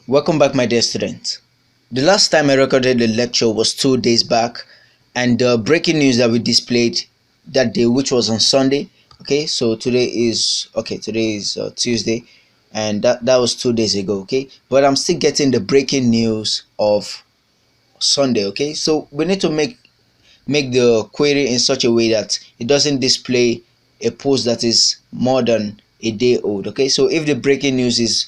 Welcome back, my dear students. The last time I recorded the lecture was 2 days back, and the breaking news that we displayed that day, which was on Sunday. Okay, so today is Tuesday, and that was 2 days ago. Okay, but I'm still getting the breaking news of Sunday. Okay, so we need to make the query in such a way that it doesn't display a post that is more than a day old. Okay, so if the breaking news is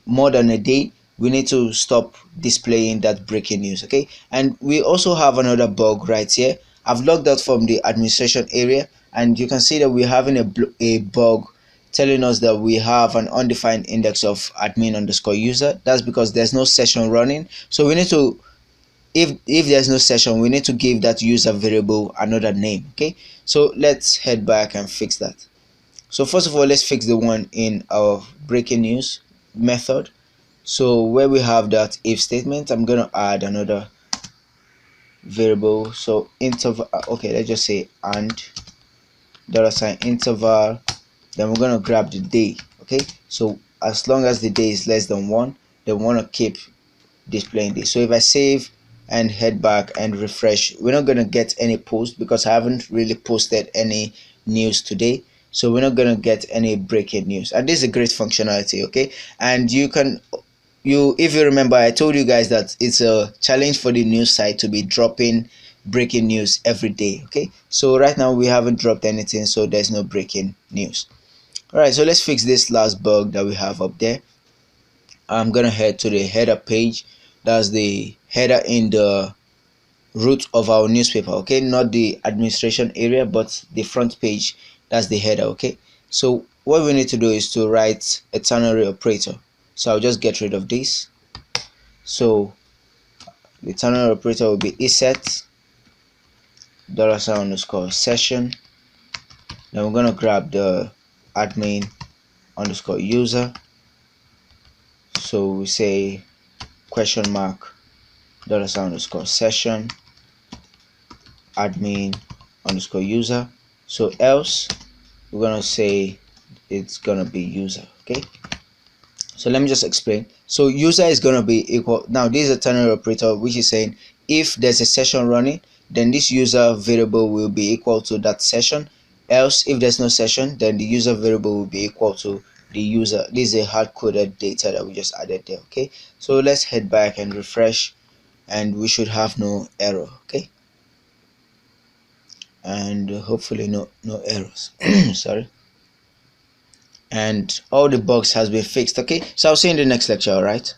more than a day, we need to stop displaying that breaking news. Okay, and we also have another bug right here. I've logged out from the administration area, and you can see that we're having a bug telling us that we have an undefined index of admin_user. That's because there's no session running, so we need to, if there's no session, we need to give that user variable another name. Okay, so let's head back and fix that. So first of all, let's fix the one in our breaking news method. So where we have that if statement, I'm gonna add another variable. So interval, okay, let's just say and $interval, then we're gonna grab the day. Okay, so as long as the day is less than 1, then we want to keep displaying this. So if I save and head back and refresh, we're not gonna get any post because I haven't really posted any news today, so we're not gonna get any breaking news. And this is a great functionality. Okay, and if you remember, I told you guys that it's a challenge for the news site to be dropping breaking news every day. Okay, so right now we haven't dropped anything, so there's no breaking news. All right, so let's fix this last bug that we have up there. I'm gonna head to the header page. That's the header in the root of our newspaper. Okay, not the administration area, but the front page. That's the header. Okay, so what we need to do is to write a ternary operator. So I'll just get rid of this. So the ternary operator will be iset $_session. Then we're gonna grab the admin_user. So we say $$session admin_user. So else we're gonna say it's gonna be user. Okay, so let me just explain. So user is going to be equal, now this is a ternary operator which is saying if there's a session running, then this user variable will be equal to that session. Else, if there's no session, then the user variable will be equal to the user. This is a hard-coded data that we just added there. Okay, so let's head back and refresh, and we should have no error. Okay, and hopefully no errors. Sorry, and all the bugs has been fixed. Okay, so I'll see you in the next lecture. All right.